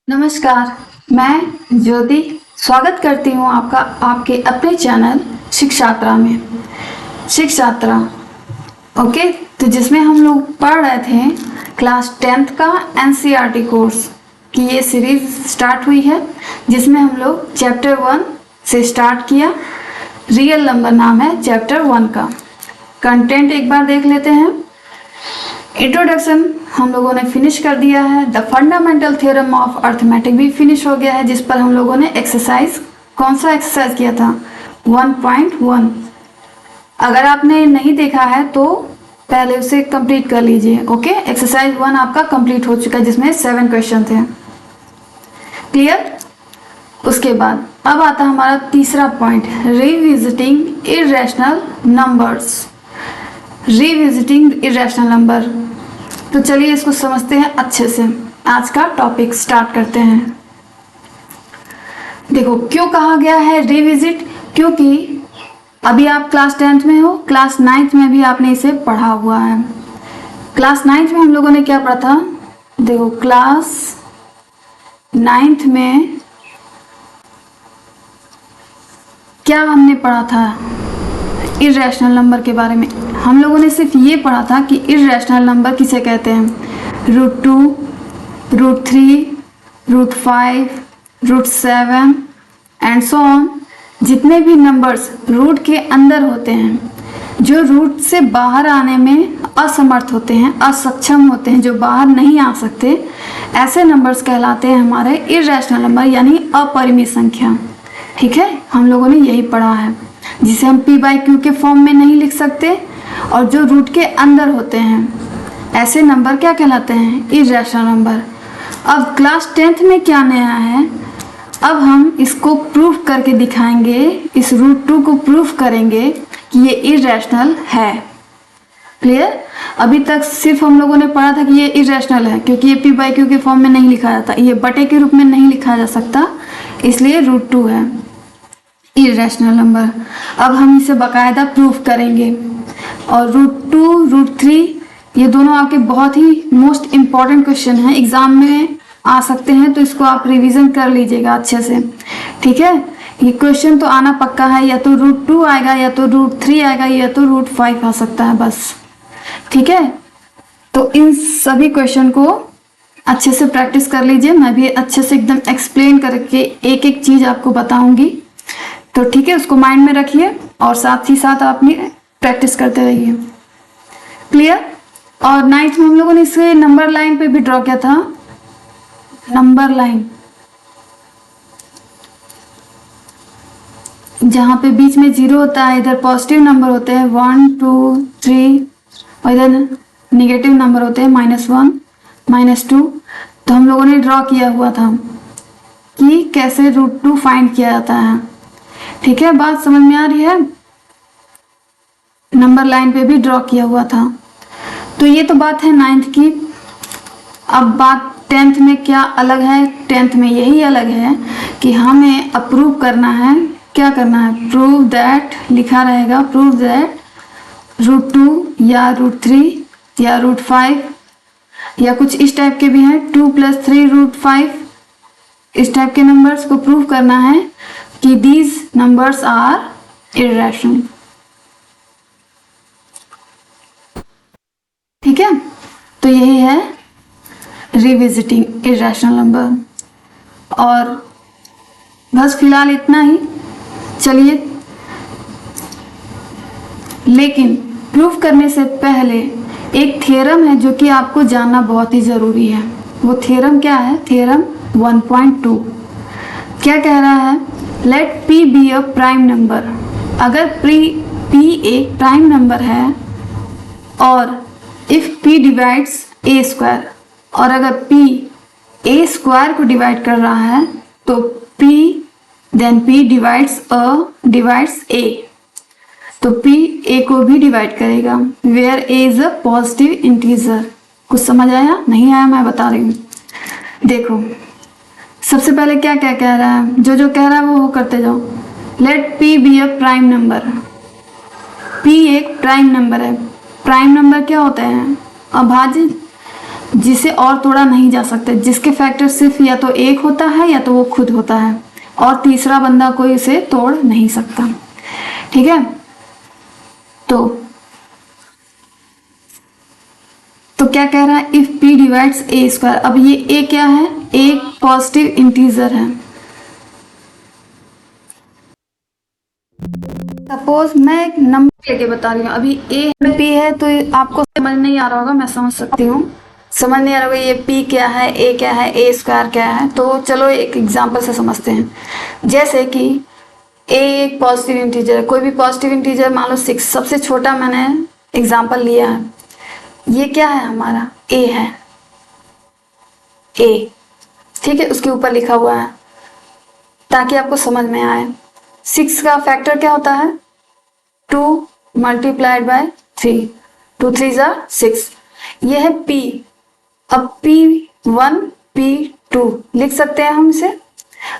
नमस्कार, मैं ज्योति स्वागत करती हूँ आपका आपके अपने चैनल शिक्षात्रा में। शिक्षात्रा ओके, तो जिसमें हम लोग पढ़ रहे थे क्लास 10th का एनसीईआरटी कोर्स की ये सीरीज स्टार्ट हुई है, जिसमें हम लोग चैप्टर 1 से स्टार्ट किया। रियल नंबर नाम है चैप्टर 1 का। कंटेंट एक बार देख लेते हैं। इंट्रोडक्शन हम लोगों ने फिनिश कर दिया है। The fundamental theorem of arithmetic भी फिनिश हो गया है, जिस पर हम लोगों ने एक्सरसाइज, कौन सा एक्सरसाइज किया था, 1.1। अगर आपने नहीं देखा है तो पहले उसे कंप्लीट कर लीजिए। ओके, एक्सरसाइज 1 आपका कंप्लीट हो चुका है, जिसमें 7 क्वेश्चन थे। क्लियर? उसके बाद अब आता हमारा तीसरा point, revisiting irrational numbers. Revisiting irrational number, तो चलिए इसको समझते हैं अच्छे से। आज का टॉपिक स्टार्ट करते हैं। देखो क्यों कहा गया है रिविजिट, क्योंकि अभी आप क्लास 10th में हो, क्लास 9th में भी आपने इसे पढ़ा हुआ है। क्लास 9th में हम लोगों ने क्या पढ़ा था, देखो क्लास 9th में क्या हमने पढ़ा था, इर्रेशनल नंबर के बारे में। हम लोगों ने सिर्फ ये पढ़ा था कि इर्रेशनल नंबर किसे कहते हैं, √2, √3, √5, √7 एंड सो ऑन। जितने भी नंबर्स रूट के अंदर होते हैं, जो रूट से बाहर आने में असमर्थ होते हैं, असक्षम होते हैं, जो बाहर नहीं आ सकते, ऐसे नंबर्स कहलाते हैं हमारे इर्रेशनल नंबर, यानी अपरिमित संख्या। ठीक है, हम लोगों ने यही पढ़ा है, जिसे हम p/q के फॉर्म में नहीं लिख सकते, और जो रूट के अंदर होते हैं ऐसे नंबर क्या कहलाते हैं, इर्रेशनल नंबर। अब क्लास 10th में क्या नया है, अब हम इसको प्रूफ करके दिखाएंगे, इस √2 को प्रूफ करेंगे कि ये इर्रेशनल है। क्लियर? अभी तक सिर्फ हम लोगों ने पढ़ा था कि ये इर्रेशनल है, क्योंकि ये p/q के फॉर्म में नहीं लिखा जाता, ये बटे के रूप में नहीं लिखा जा सकता, इसलिए √2 है इर्रेशनल नंबर। अब हम इसे बाकायदा प्रूफ करेंगे, और √2, √3 ये दोनों आपके बहुत ही मोस्ट इम्पॉर्टेंट क्वेश्चन हैं, एग्जाम में आ सकते हैं, तो इसको आप रिवीजन कर लीजिएगा अच्छे से। ठीक है, ये क्वेश्चन तो आना पक्का है, या तो √2 आएगा, या तो √3 आएगा, या तो √5 आ सकता है बस। ठीक है, तो इन सभी क्वेश्चन को अच्छे से प्रैक्टिस कर लीजिए। मैं भी अच्छे से एकदम एक्सप्लेन करके एक एक चीज आपको बताऊंगी, तो ठीक है, उसको माइंड में रखिए और साथ ही साथ आप प्रैक्टिस करते रहिए। क्लियर? और 9th में हम लोगों ने इसे नंबर लाइन पे भी ड्रॉ किया था। नंबर लाइन जहां पे बीच में 0 होता है, इधर पॉजिटिव नंबर होते हैं 1, 2, 3, और इधर निगेटिव नंबर होते हैं -1, -2। तो हम लोगों ने ड्रॉ किया हुआ था कि कैसे √2 फाइंड किया जाता है। ठीक है, बात समझ में आ रही है? नंबर लाइन पे भी ड्रॉ किया हुआ था। तो ये तो बात है 9th की। अब बात 10th में क्या अलग है, 10th में यही अलग है कि हमें अप्रूव करना है। क्या करना है, प्रूव दैट, लिखा रहेगा प्रूव दैट √2 या √3 या √5 या कुछ इस टाइप के भी हैं, 2 + 3 √5, इस टाइप के नंबर्स को प्रूव करना है कि these numbers are irrational। ठीक है, तो यही है रिविजिटिंग इर्रेशनल नंबर। और बस फिलहाल इतना ही। चलिए, लेकिन प्रूफ करने से पहले एक थ्योरम है जो कि आपको जानना बहुत ही जरूरी है। वो थ्योरम क्या है, थ्योरम 1.2 क्या कह रहा है, let p be a prime number. अगर p एक प्राइम नंबर है, और इफ p डिवाइड्स a², और अगर p a² को डिवाइड कर रहा है, तो p डिवाइड्स a, तो p a को भी डिवाइड करेगा, where a is a positive integer. कुछ समझ आया? नहीं आया मैं बता रही हूँ। देखो सबसे पहले क्या क्या कह रहा है, जो जो कह रहा है वो करते जाओ। Let p be a prime number. p एक प्राइम नंबर है। प्राइम नंबर क्या होते हैं, अभाज्य। जिसे और तोड़ा नहीं जा सकता, जिसके फैक्टर सिर्फ या तो एक होता है या तो वो खुद होता है और तीसरा बंदा कोई उसे तोड़ नहीं सकता। ठीक है, तो क्या कह रहा है, if p divides a square. अब ये a क्या है, एक पॉजिटिव इंटीजर है। सपोज मैं एक नंबर लेके बता रही हूँ, अभी a p है, तो आपको समझ नहीं आ रहा होगा, मैं समझ सकती हूँ, समझ नहीं आ रहा होगा ये p क्या है, a क्या है, a स्क्वायर क्या है। तो चलो एक एग्जांपल से समझते हैं। जैसे कि a एक पॉजिटिव इंटीजर है, कोई भी पॉजिटिव इंटीजर मान लो 6, सबसे छोटा मैंने एग्जांपल लिया है। ये क्या है, हमारा a है, a, ठीक है, उसके ऊपर लिखा हुआ है ताकि आपको समझ में आए। 6 का फैक्टर क्या होता है, 2 मल्टीप्लाइड बाय 3, 2 3 6। ये है p। अब p1 p2 लिख सकते हैं हम इसे।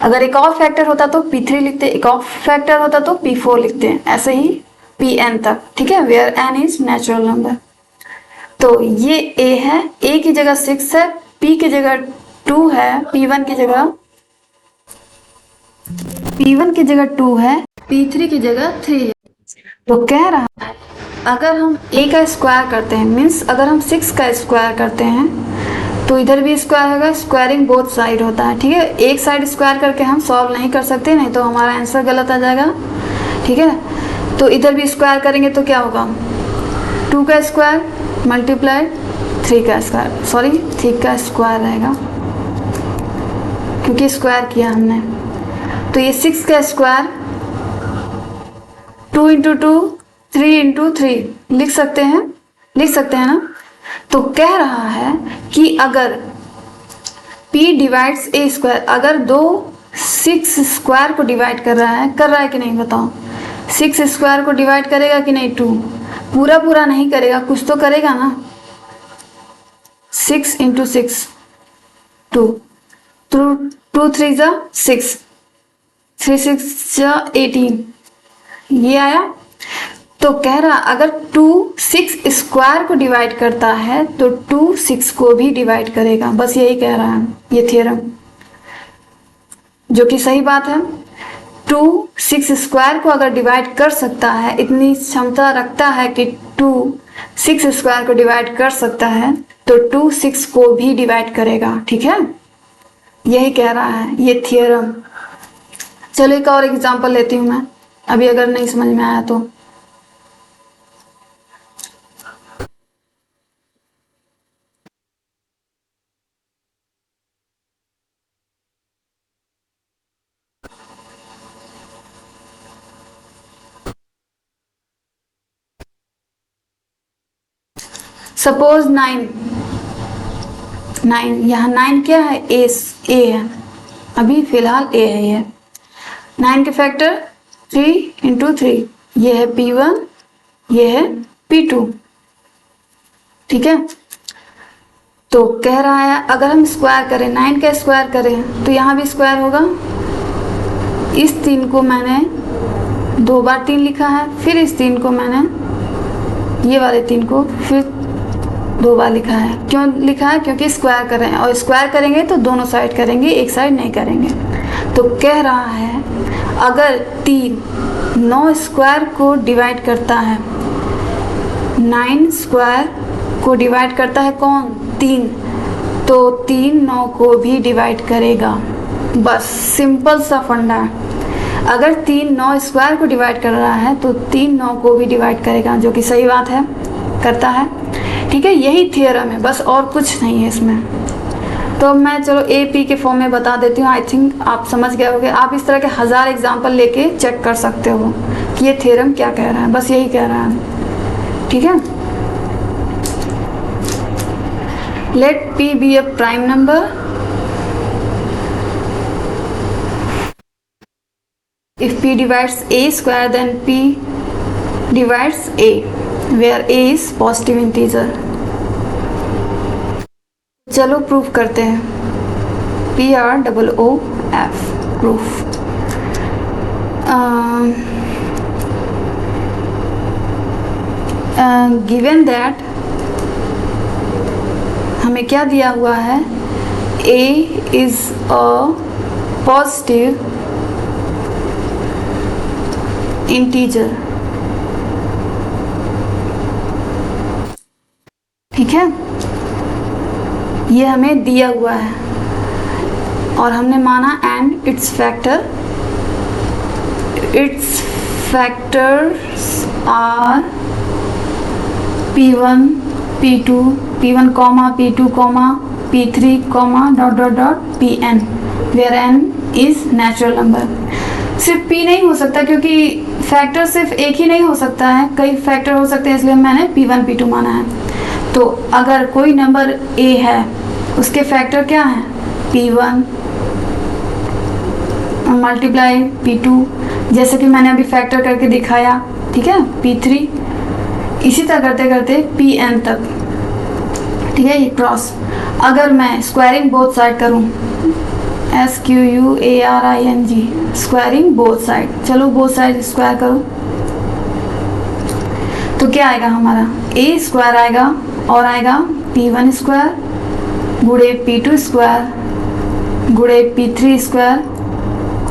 अगर एक और फैक्टर होता तो p3 लिखते, एक और फैक्टर होता तो p4 लिखते हैं, ऐसे ही pn तक। ठीक है, where n is natural number. तो ये a है, a की जगह 6 है, p की जगह 2 है, p1 की जगह 2 है, p3 की जगह 3 है। तो कह रहा है अगर हम a का स्क्वायर करते हैं, मीन्स अगर हम 6 का स्क्वायर करते हैं तो इधर भी स्क्वायर होगा, स्क्वायरिंग बोथ साइड होता है। ठीक है, एक साइड स्क्वायर करके हम सॉल्व नहीं कर सकते, नहीं तो हमारा आंसर गलत आ जाएगा। ठीक है, तो इधर भी स्क्वायर करेंगे तो क्या होगा, 2 का स्क्वायर मल्टीप्लाई 3 का स्क्वायर, सॉरी 3 का स्क्वायर रहेगा क्योंकि स्क्वायर किया हमने। तो ये 6 का स्क्वायर 2 इंटू 2 3 इंटू 3 लिख सकते हैं ना। तो कह रहा है कि अगर p डिवाइड्स a स्क्वायर, अगर 6 स्क्वायर को डिवाइड कर रहा है कि नहीं बताओ, 6 स्क्वायर को डिवाइड करेगा कि नहीं, 2 पूरा नहीं करेगा, कुछ तो करेगा ना। 6 इंटू 6 2, 2 3 6, 3 6 18, ये आया। तो कह रहा अगर 2 6 स्क्वायर को डिवाइड करता है तो 2 6 को भी डिवाइड करेगा, बस यही कह रहा है ये थ्योरम, जो कि सही बात है। 2 6 स्क्वायर को अगर डिवाइड कर सकता है, इतनी क्षमता रखता है कि 2 6 स्क्वायर को डिवाइड कर सकता है, तो 2 6 को भी डिवाइड करेगा। ठीक है, यही कह रहा है ये थ्योरम। चलो एक और एग्जांपल लेती हूँ मैं, अभी अगर नहीं समझ में आया तो। सपोज 9 यहाँ 9 क्या है, ए है, अभी फिलहाल ए है। ये 9 के फैक्टर 3 इंटू 3, ये है p1, ये है p2। ठीक है, तो कह रहा है अगर हम स्क्वायर करें, 9 का स्क्वायर करें तो यहाँ भी स्क्वायर होगा। इस 3 को मैंने 2 बार 3 लिखा है, फिर इस 3 को मैंने, ये वाले 3 को फिर 2 बार लिखा है। क्यों लिखा है, क्योंकि स्क्वायर कर रहे हैं, और स्क्वायर करेंगे तो दोनों साइड करेंगे, एक साइड नहीं करेंगे। तो कह रहा है अगर 3 9 स्क्वायर को डिवाइड करता है, 9 स्क्वायर को डिवाइड करता है कौन, 3, तो 3 9 को भी डिवाइड करेगा। बस सिंपल सा फंडा। अगर 3 9 स्क्वायर को डिवाइड कर रहा है तो 3 9 को भी डिवाइड करेगा, जो कि सही बात है, करता है। ठीक है, यही थ्योरम है, बस और कुछ नहीं है इसमें। तो मैं चलो ए पी के फॉर्म में बता देती हूँ, आई थिंक आप समझ गए होंगे। आप इस तरह के 1000 एग्जाम्पल लेके चेक कर सकते हो कि ये थ्योरम क्या कह रहा है, बस यही कह रहा है। ठीक है, let p be a prime number if p divides a square then p divides a where a is positive integer। चलो प्रूफ करते हैं, PROOF प्रूफ। गिवन दैट, हम हमें क्या दिया हुआ है, a is a positive integer, ठीक है, ये हमें दिया हुआ है और हमने माना and its factors are p1 p2 p1 p2 p3 pn where n is natural number। सिर्फ p नहीं हो सकता क्योंकि फैक्टर सिर्फ एक ही नहीं हो सकता है, कई फैक्टर हो सकते हैं, इसलिए मैंने p1 p2 माना है। तो अगर कोई नंबर a है उसके फैक्टर क्या है, p1 मल्टीप्लाई p2, जैसे कि मैंने अभी फैक्टर करके दिखाया, ठीक है, p3, इसी तरह करते करते pn तक, ठीक है, ये क्रॉस। अगर मैं स्क्वायरिंग बोथ साइड करूं, SQUARING, स्क्वायरिंग बोथ साइड, चलो बोथ साइड स्क्वायर करो तो क्या आएगा हमारा, a स्क्वायर आएगा और आएगा p1 स्क्वायर गुड़े p2 स्क्वायर गुड़े p3 स्क्वायर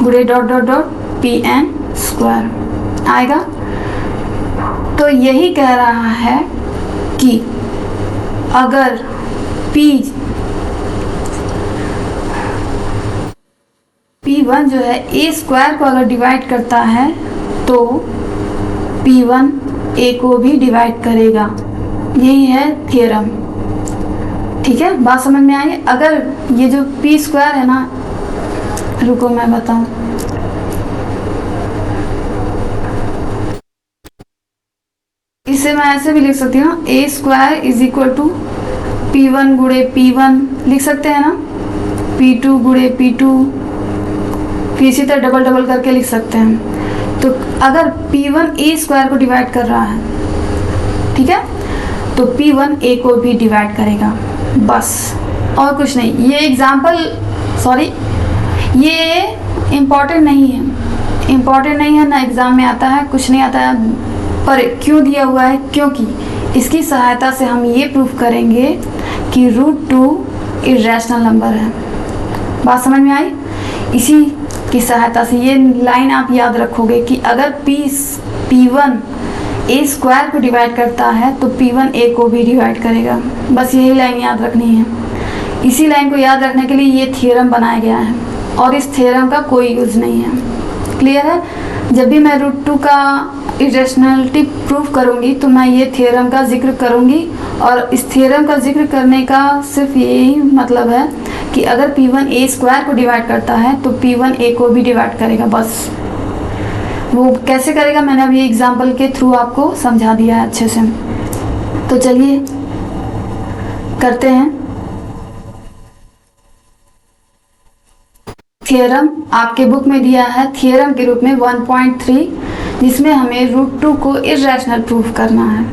गुड़े dot dot dot pn square आएगा। तो यही कह रहा है कि अगर p1 जो है a स्क्वायर को अगर डिवाइड करता है तो p1 a को भी डिवाइड करेगा, यही है थ्योरम, ठीक है, बात समझ में आई। अगर ये जो p स्क्वायर है ना, रुको मैं बताऊं, इसे मैं ऐसे भी लिख सकती हूँ, a square is equal to p1 गुड़े p1 लिख सकते हैं ना, p2 गुड़े p2, फिर इसी तरह डबल डबल करके लिख सकते हैं। तो अगर p1 a स्क्वायर को डिवाइड कर रहा है, ठीक है, तो p1 a को भी डिवाइड करेगा, बस और कुछ नहीं। ये एग्जाम्पल, सॉरी, ये इम्पॉर्टेंट नहीं है, ना एग्ज़ाम में आता है, कुछ नहीं आता है, पर क्यों दिया हुआ है, क्योंकि इसकी सहायता से हम ये प्रूफ करेंगे कि √2 इर्रेशनल नंबर है। बात समझ में आई? इसी की सहायता से ये लाइन आप याद रखोगे कि अगर p1 a स्क्वायर को डिवाइड करता है तो p1 a को भी डिवाइड करेगा, बस यही लाइन याद रखनी है। इसी लाइन को याद रखने के लिए ये थ्योरम बनाया गया है और इस थ्योरम का कोई यूज़ नहीं है। क्लियर है? जब भी मैं √2 का इरेशनलिटी प्रूफ करूंगी तो मैं ये थ्योरम का जिक्र करूंगी, और इस थ्योरम का जिक्र करने का सिर्फ यही मतलब है कि अगर p1 a स्क्वायर को डिवाइड करता है तो p1 a को भी डिवाइड करेगा, बस। वो कैसे करेगा मैंने अभी एग्जाम्पल के थ्रू आपको समझा दिया है अच्छे से। तो चलिए करते हैं। थ्योरम आपके बुक में दिया है थ्योरम के रूप में 1.3, जिसमें हमें √2 को इर्रेशनल प्रूफ करना है।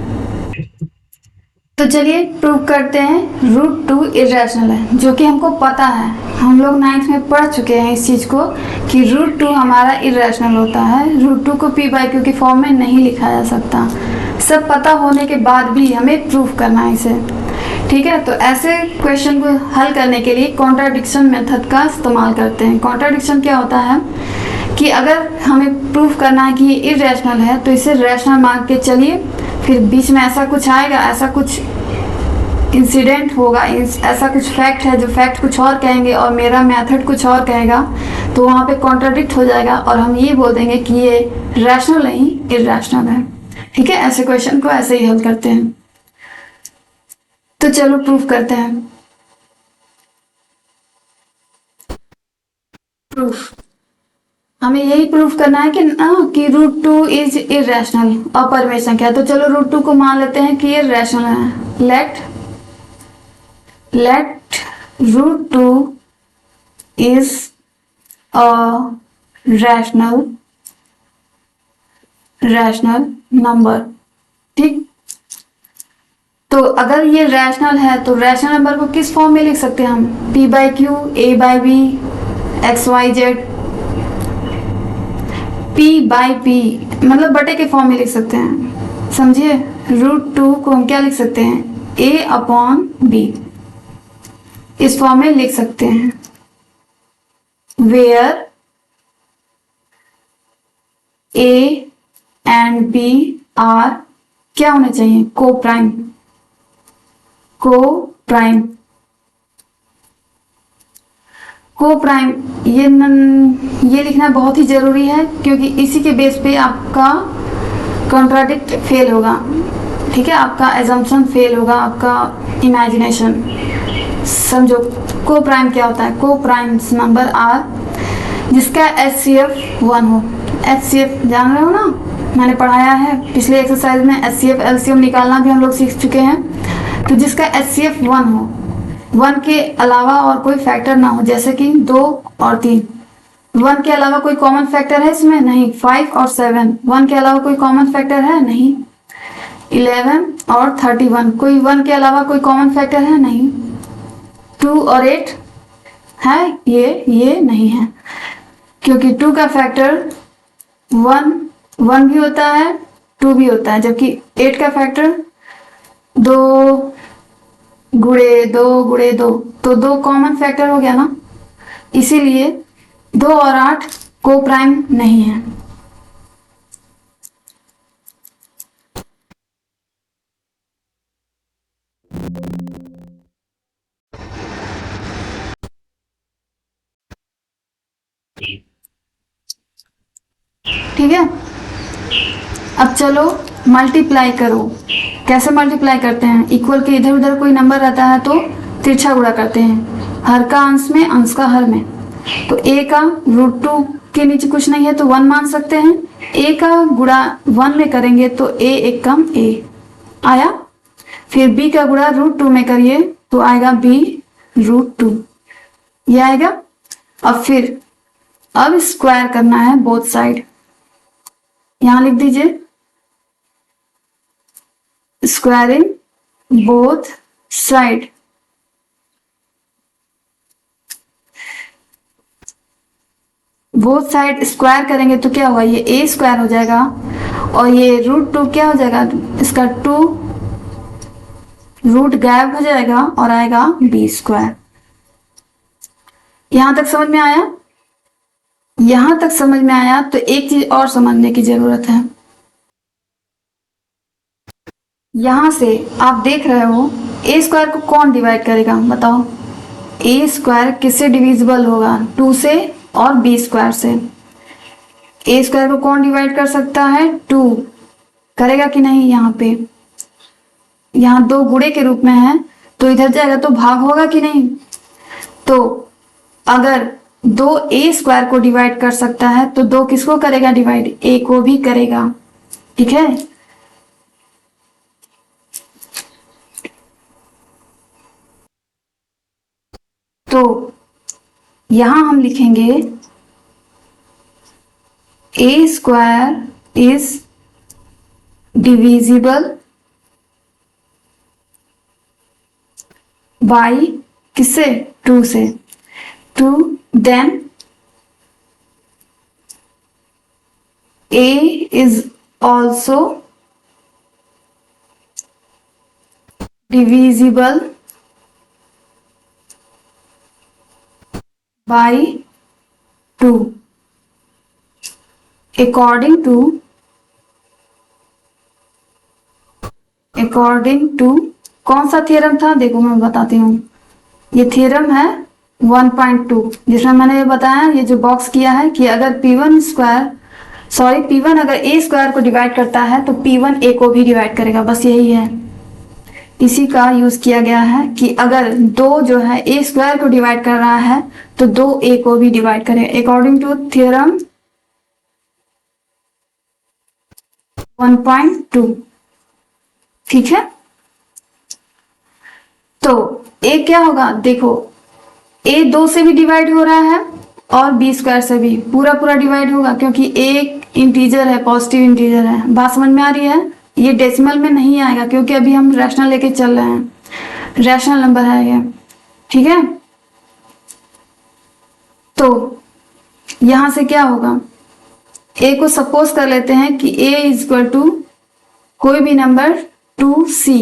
तो चलिए प्रूफ करते हैं। √2 इर्रेशनल है, जो कि हमको पता है, हम लोग 9th में पढ़ चुके हैं इस चीज़ को कि √2 हमारा इर्रेशनल होता है। √2 को p/q के फॉर्म में नहीं लिखा जा सकता। सब पता होने के बाद भी हमें प्रूफ करना है इसे, ठीक है। तो ऐसे क्वेश्चन को हल करने के लिए कॉन्ट्राडिक्शन मेथड का इस्तेमाल करते हैं। कॉन्ट्राडिक्शन क्या होता है कि अगर हमें प्रूफ करना है कि ये इर्रेशनल है तो इसे रैशनल मान के चलिए, फिर बीच में ऐसा कुछ आएगा, ऐसा कुछ इंसिडेंट होगा, ऐसा कुछ फैक्ट है जो फैक्ट कुछ और कहेंगे और मेरा मेथड कुछ और कहेगा, तो वहाँ पे कॉन्ट्राडिक्ट हो जाएगा और हम ये बोल देंगे कि ये रैशनल नहीं इर्रेशनल है, ठीक है। ऐसे क्वेश्चन को ऐसे ही हल करते हैं। तो चलो प्रूफ करते हैं। प्रूफ हमें यही प्रूफ करना है कि √2 इज इर्रेशनल, अपरिमेय संख्या है। तो चलो √2 को मान लेते हैं कि ये रैशनल है। Let √2 is a rational number, ठीक। तो अगर ये रैशनल है तो रैशनल नंबर को किस फॉर्म में लिख सकते हैं हम? p/q, a/b, x/y/z, p/p, मतलब बटे के फॉर्म में लिख सकते हैं, समझिए। √2 को हम क्या लिख सकते हैं? a/b, इस फॉर्म में लिख सकते हैं, where A and B are क्या होने चाहिए, को प्राइम। को प्राइम को प्राइम ये लिखना बहुत ही जरूरी है, क्योंकि इसी के बेस पे आपका कॉन्ट्राडिक्ट फेल होगा। ठीक है, आपका एजम्पशन फेल होगा, आपका इमेजिनेशन। समझो को प्राइम क्या होता है। को प्राइम्स नंबर आर जिसका HCF 1 हो। HCF जान रहे हो ना, मैंने पढ़ाया है पिछले एक्सरसाइज में। HCF LCM निकालना भी हम लोग सीख चुके हैं। तो जिसका HCF 1 हो, 1 के अलावा और कोई फैक्टर ना हो, जैसे कि 2 और 3। 1 के अलावा कोई कॉमन फैक्टर है इसमें? नहीं। 5 और 7 1 के अलावा कोई कॉमन फैक्टर है? नहीं। 11 और 31 कोई 1 के अलावा कोई कॉमन फैक्टर है? नहीं। 2 और 8 है? ये नहीं है, क्योंकि 2 का फैक्टर 1 भी होता है, 2 भी होता है, जबकि 8 का फैक्टर 2 गुणे 2 तो 2 कॉमन फैक्टर हो गया ना, इसीलिए 2 और 8 को प्राइम नहीं है। ठीक है, अब चलो मल्टीप्लाई करो। कैसे मल्टीप्लाई करते हैं? इक्वल के इधर उधर कोई नंबर रहता है तो तिरछा गुणा करते हैं, हर का अंश में, अंश का हर में। तो a का √2 के नीचे कुछ नहीं है तो 1 मान सकते हैं। a का गुणा 1 में करेंगे तो a एक कम a आया। फिर b का गुणा √2 में करिए तो आएगा b √2, ये आएगा। अब स्क्वायर करना है बोथ साइड, यहां लिख दीजिए squaring both side. Both side square करेंगे तो क्या होगा, ये a स्क्वायर हो जाएगा और ये √2 क्या हो जाएगा, इसका 2 रूट गायब हो जाएगा और आएगा b स्क्वायर। यहां तक समझ में आया? यहां तक समझ में आया तो एक चीज और समझने की जरूरत है। यहां से आप देख रहे हो a स्क्वायर को कौन डिवाइड करेगा, बताओ। a स्क्वायर किससे डिविजिबल होगा? 2 से और b स्क्वायर से। a स्क्वायर को कौन डिवाइड कर सकता है? 2 करेगा कि नहीं? यहाँ पे यहाँ 2 गुणे के रूप में है तो इधर जाएगा तो भाग होगा कि नहीं? तो अगर 2 a स्क्वायर को डिवाइड कर सकता है तो 2 किसको करेगा डिवाइड? a को भी करेगा। ठीक है, तो यहां हम लिखेंगे a square is divisible by किससे? 2 से। 2 then a is also divisible by 2 according to कौन सा थ्योरम था? देखो मैं बताती हूँ, ये थ्योरम है 1.2 जिसमें मैंने ये बताया, ये जो बॉक्स किया है कि अगर P1 अगर a स्क्वायर को डिवाइड करता है तो P1 a को भी डिवाइड करेगा, बस यही है। इसी का यूज किया गया है कि अगर 2 जो है a स्क्वायर को डिवाइड कर रहा है तो 2 a को भी डिवाइड करेगा, अकॉर्डिंग टू थ्योरम 1.2। ठीक है, तो a क्या होगा? देखो a 2 से भी डिवाइड हो रहा है और b स्क्वायर से भी पूरा डिवाइड होगा, क्योंकि a एक इंटीजर है, पॉजिटिव इंटीजर है। बात समझ में आ रही है? ये डेसिमल में नहीं आएगा क्योंकि अभी हम रैशनल लेके चल रहे हैं, रैशनल नंबर है ये। ठीक है, तो यहां से क्या होगा, a को सपोज कर लेते हैं कि a इज इक्वल टू कोई भी नंबर 2c।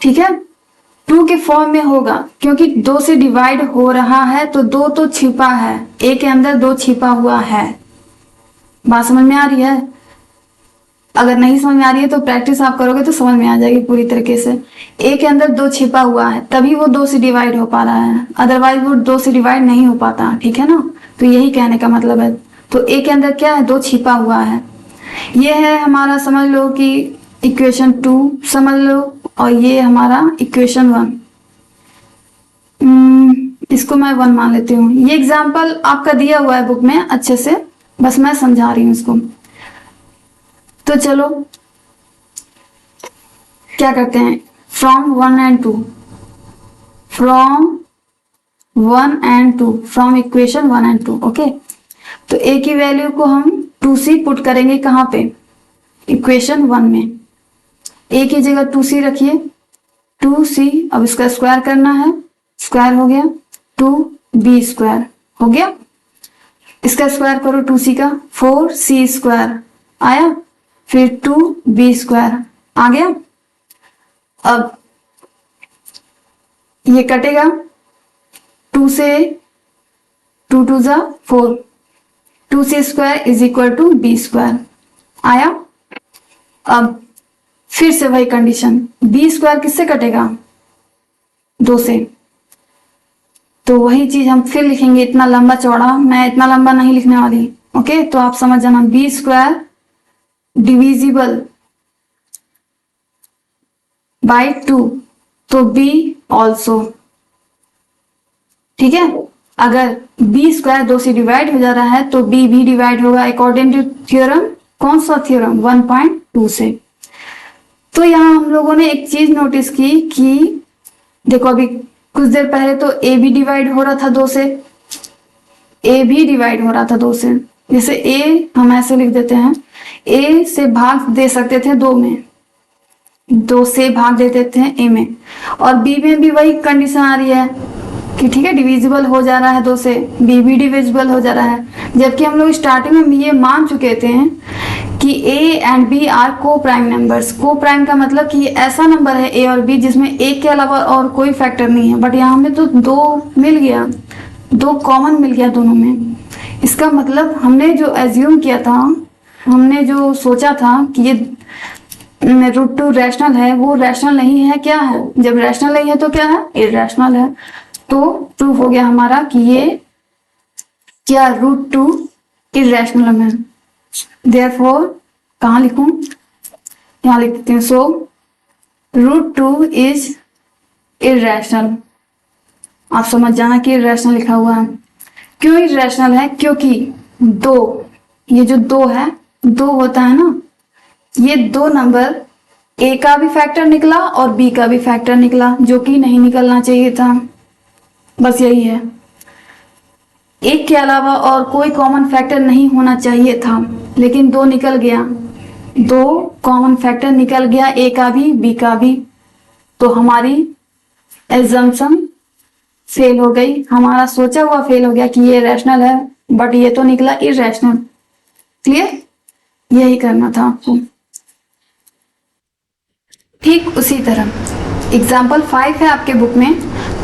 ठीक है, टू के फॉर्म में होगा, क्योंकि दो से डिवाइड हो रहा है तो दो तो छिपा है, ए के अंदर दो छिपा हुआ है। बात समझ में आ रही है? अगर नहीं समझ में आ रही है तो प्रैक्टिस आप करोगे तो समझ में आ जाएगी पूरी तरीके से। ए के अंदर दो छिपा हुआ है तभी वो दो से डिवाइड हो पा रहा है, अदरवाइज वो दो से डिवाइड नहीं हो पाता, ठीक है ना। तो यही कहने का मतलब है। तो ए के अंदर क्या है, दो छिपा हुआ है। ये है हमारा, समझ लो कि इक्वेशन 2 समझ लो, और ये हमारा इक्वेशन 1। इसको मैं 1 मान लेती हूँ। ये एग्जाम्पल आपका दिया हुआ है बुक में अच्छे से, बस मैं समझा रही हूँ इसको। तो चलो क्या करते हैं, from 1 and 2, from 1 and 2, from equation 1 and 2, okay. तो ए की वैल्यू को हम 2c पुट करेंगे कहाँ पे, इक्वेशन 1 में। ए की जगह 2c रखिए, 2c, अब इसका स्क्वायर करना है, स्क्वायर हो गया 2b स्क्वायर हो गया। इसका स्क्वायर करो 2c का, 4c स्क्वायर आया, फिर 2b स्क्वायर आ गया। अब ये कटेगा, 2 से 2 2 जा 4, 2c square is equal to b square आया। अब फिर से वही कंडीशन, b स्क्वायर किससे कटेगा, 2 से। तो वही चीज हम फिर लिखेंगे, इतना लंबा चौड़ा मैं इतना लंबा नहीं लिखने वाली, ओके। तो आप समझ जाना, b स्क्वायर डिविजिबल बाय 2, तो b ऑल्सो, ठीक है। अगर b स्क्वायर 2 से डिवाइड हो जा रहा है तो b भी डिवाइड होगा अकॉर्डिंग टू थ्योरम, कौन सा थ्योरम, 1.2 से। तो यहाँ हम लोगों ने एक चीज नोटिस की कि देखो अभी कुछ देर पहले तो a भी डिवाइड हो रहा था 2 से, a भी डिवाइड हो रहा था 2 से। जैसे a हम ऐसे लिख देते हैं, a से भाग दे सकते थे 2 में, 2 से भाग दे देते हैं a में, और b में भी वही कंडीशन आ रही है कि ठीक है डिविजिबल हो जा रहा है 2 से, b भी डिविजिबल हो जा रहा है। जबकि हम लोग स्टार्टिंग में ये मान चुके थे कि a एंड b आर को प्राइम नंबर्स। को प्राइम का मतलब कि ये ऐसा नंबर है a और b जिसमें एक के अलावा और कोई फैक्टर नहीं है, बट यहाँ में तो 2 मिल गया, 2 कॉमन मिल गया दोनों में। इसका मतलब हमने जो एज्यूम किया था, हमने जो सोचा था कि ये √2 रैशनल है, वो रैशनल नहीं है। क्या है, जब रैशनल नहीं है तो क्या है, इरैशनल है। तो प्रूफ हो गया हमारा कि ये क्या, √2 इरैशनल है। देयरफॉर कहाँ लिखूं, यहाँ लिख देती हूँ, सो √2 इज इरैशनल। आप समझ जाना कि इरैशनल लिखा हुआ है। क्यों इरैशनल है, क्योंकि 2, ये जो 2 है, 2 होता है ना, ये 2 नंबर a का भी फैक्टर निकला और b का भी फैक्टर निकला, जो कि नहीं निकलना चाहिए था। बस यही है, एक के अलावा और कोई कॉमन फैक्टर नहीं होना चाहिए था, लेकिन 2 निकल गया, 2 कॉमन फैक्टर निकल गया, a का भी b का भी। तो हमारी एजम्पशन फेल हो गई, हमारा सोचा हुआ फेल हो गया कि ये रैशनल है, बट ये तो निकला इरैशनल। क्लियर, यही करना था आपको। ठीक उसी तरह एग्जाम्पल 5 है आपके बुक में,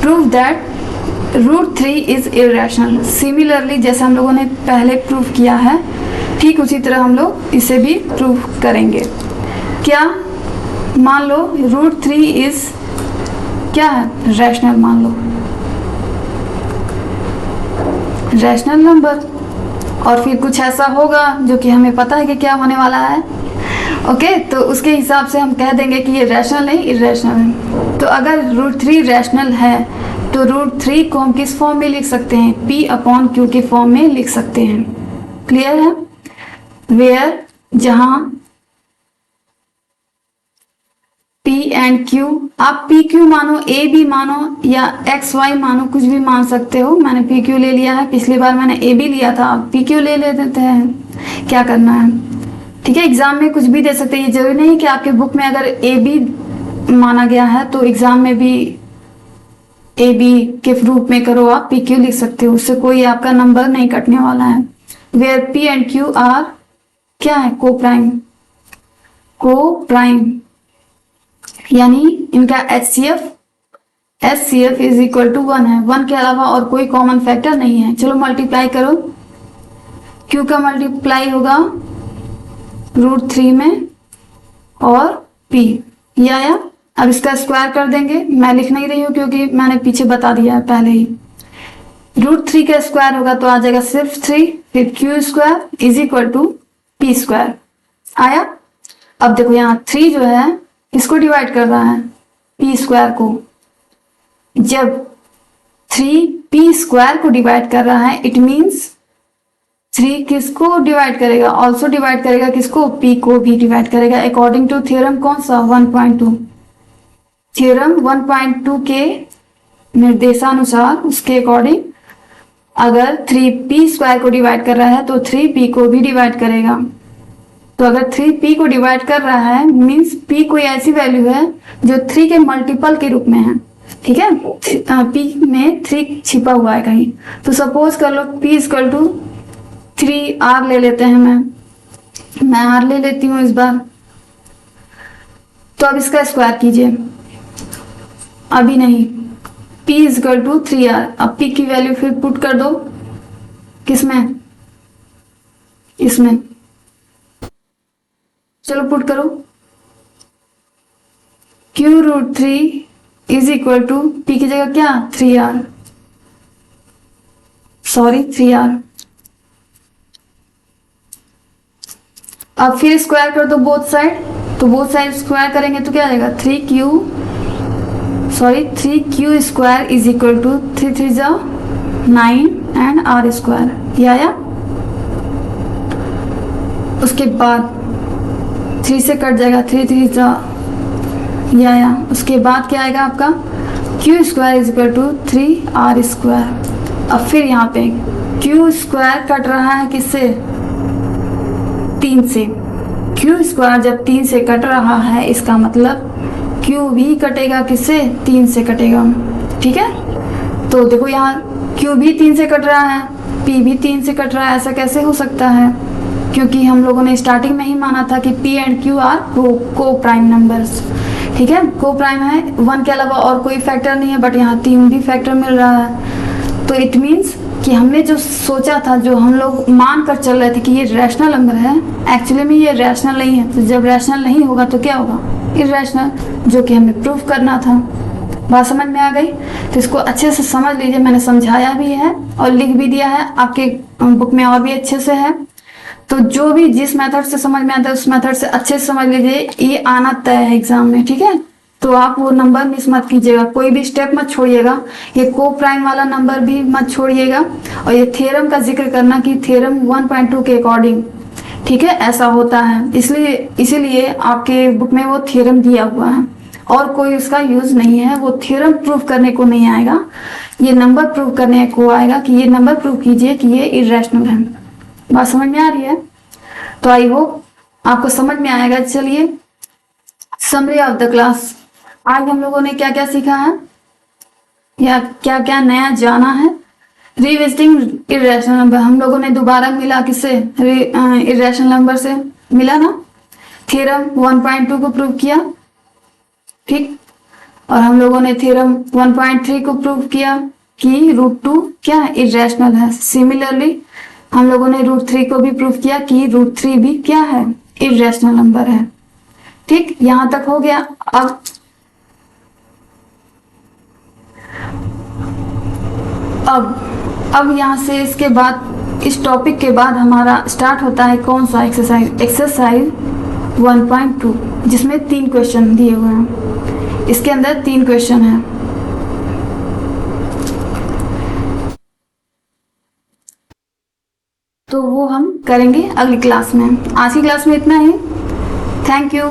prove that √3 is irrational. Similarly जैसे हम लोगों ने पहले प्रूव किया है, ठीक उसी तरह हम लोग इसे भी प्रूव करेंगे। क्या, मान लो √3 इज क्या है, रैशनल मान लो, रैशनल नंबर, और फिर कुछ ऐसा होगा जो कि हमें पता है कि क्या होने वाला है, ओके। तो उसके हिसाब से हम कह देंगे कि ये रैशनल नहीं इरैशनल है। तो अगर √3 रैशनल है तो √3 को हम किस फॉर्म में लिख सकते हैं, p/q के फॉर्म में लिख सकते हैं। क्लियर है, वेयर जहां p एंड q, आप pq मानो, a भी मानो या xy मानो, कुछ भी मान सकते हो। मैंने pq ले लिया है, पिछली बार मैंने a भी लिया था, आप pq ले लेते हैं, क्या करना है, ठीक है। एग्जाम में कुछ भी दे सकते हैं, ये जरूरी नहीं कि आपके बुक में अगर a भी माना गया है तो एग्जाम में भी a b के रूप में करो, आप pq लिख सकते हो, उससे कोई आपका नंबर नहीं कटने वाला है। Where p and q are क्या है, को प्राइम, को प्राइम, यानी इनका HCF HCF is equal to 1 है, 1 के अलावा और कोई कॉमन फैक्टर नहीं है। चलो मल्टीप्लाई करो, Q का मल्टीप्लाई होगा √3 में और P, ये आया। अब इसका स्क्वायर कर देंगे, मैं लिख नहीं रही हूँ क्योंकि मैंने पीछे बता दिया है पहले ही। √3 का स्क्वायर होगा तो आ जाएगा सिर्फ 3, फिर Q square is equal to P square आया। अब देखो यहाँ 3 जो है किसको डिवाइड कर रहा है, P स्क्वायर को। जब 3 P स्क्वायर को डिवाइड कर रहा है, इट मीन्स 3 किसको डिवाइड करेगा, ऑल्सो डिवाइड करेगा किसको, P को भी डिवाइड करेगा। अकॉर्डिंग टू थ्योरम कौन सा, 1.2 थ्योरम 1.2 के निर्देशानुसार, उसके अकॉर्डिंग अगर 3P स्क्वायर को डिवाइड कर रहा है तो 3P को भी डिवाइड करेगा। तो अगर 3P को डिवाइड कर रहा है मीन्स P कोई ऐसी वैल्यू है जो 3 के मल्टीपल के रूप में है, ठीक है। P में 3 छिपा हुआ है कहीं, तो सपोज कर लो P इक्वल टू 3R ले लेते हैं, मैं R ले लेती हूँ इस बार। तो अब इसका स्क्वायर कीजिए, अभी नहीं, P इक्वल टू 3R। अब P की वैल्यू फिर पुट कर दो, किसमें, इसमें, चलो पुट करो। Q√3 is equal to P की जगह क्या, 3R, सॉरी 3R। अब फिर स्क्वायर कर दो बोथ साइड, तो बोथ साइड स्क्वायर करेंगे तो क्या आ जाएगा, 3Q square is equal to 3 3 जा 9 एंड R स्क्वायर, ये आया। उसके बाद 3 से कट जाएगा, 3 3 जा, ये आया। उसके बाद क्या आएगा आपका, Q square is equal to 3R square. अब फिर यहाँ पे Q स्क्वायर कट रहा है किससे, 3 से। Q स्क्वायर जब 3 से कट रहा है इसका मतलब Q भी कटेगा किससे, 3 से कटेगा, ठीक है। तो देखो यहाँ Q भी 3 से कट रहा है, P भी 3 से कट रहा है, ऐसा कैसे हो सकता है, क्योंकि हम लोगों ने स्टार्टिंग में ही माना था कि P एंड Q आर को प्राइम नंबर्स, ठीक है। को प्राइम है, 1 के अलावा और कोई फैक्टर नहीं है, बट यहाँ 3 भी फैक्टर मिल रहा है। तो इट मीन्स कि हमने जो सोचा था, जो हम लोग मान कर चल रहे थे कि ये रैशनल नंबर है, एक्चुअली में ये रैशनल नहीं है। तो जब रैशनल नहीं होगा तो क्या होगा, इरैशनल, जो कि हमें प्रूफ करना था। बात समझ में आ गई, तो इसको अच्छे से समझ लीजिए, मैंने समझाया भी है और लिख भी दिया है, आपके बुक में और भी अच्छे से है। तो जो भी जिस मेथड से समझ में आता है उस मेथड से अच्छे से समझ लीजिए, ये आना तय है एग्जाम में, ठीक है। तो आप वो नंबर मिस मत कीजिएगा, कोई भी स्टेप मत छोड़िएगा, ये को प्राइम वाला नंबर भी मत छोड़िएगा, और ये थ्योरम का जिक्र करना कि थ्योरम 1.2 के अकॉर्डिंग, ठीक है, ऐसा होता है। इसीलिए आपके बुक में वो थ्योरम दिया हुआ है और कोई उसका यूज नहीं है। वो थ्योरम प्रूफ करने को नहीं आएगा, ये नंबर प्रूफ करने को आएगा कि ये नंबर प्रूफ कीजिए कि ये इरैशनल है। बात समझ में आ रही है, तो आई होप आपको समझ में आएगा। चलिए, समरी ऑफ द क्लास, आज हम लोगों ने क्या क्या सीखा है या क्या क्या नया जाना है। रिविजिटिंग इरैशनल नंबर, हम लोगों ने दोबारा मिला किससे, इरैशनल नंबर से मिला ना, थ्योरम 1.2 को प्रूव किया, ठीक। और हम लोगों ने थ्योरम 1.3 को प्रूव किया कि √2 क्या है, इरैशनल है। सिमिलरली हम लोगों ने √3 को भी प्रूव किया कि √3 भी क्या है, इरैशनल नंबर है, ठीक। यहां तक हो गया। अब यहाँ से इसके बाद, इस टॉपिक के बाद हमारा स्टार्ट होता है कौन सा एक्सरसाइज 1.2, जिसमें 3 क्वेश्चन दिए हुए हैं। इसके अंदर 3 क्वेश्चन हैं। तो वो हम करेंगे अगली क्लास में। आज की क्लास में इतना ही। Thank you.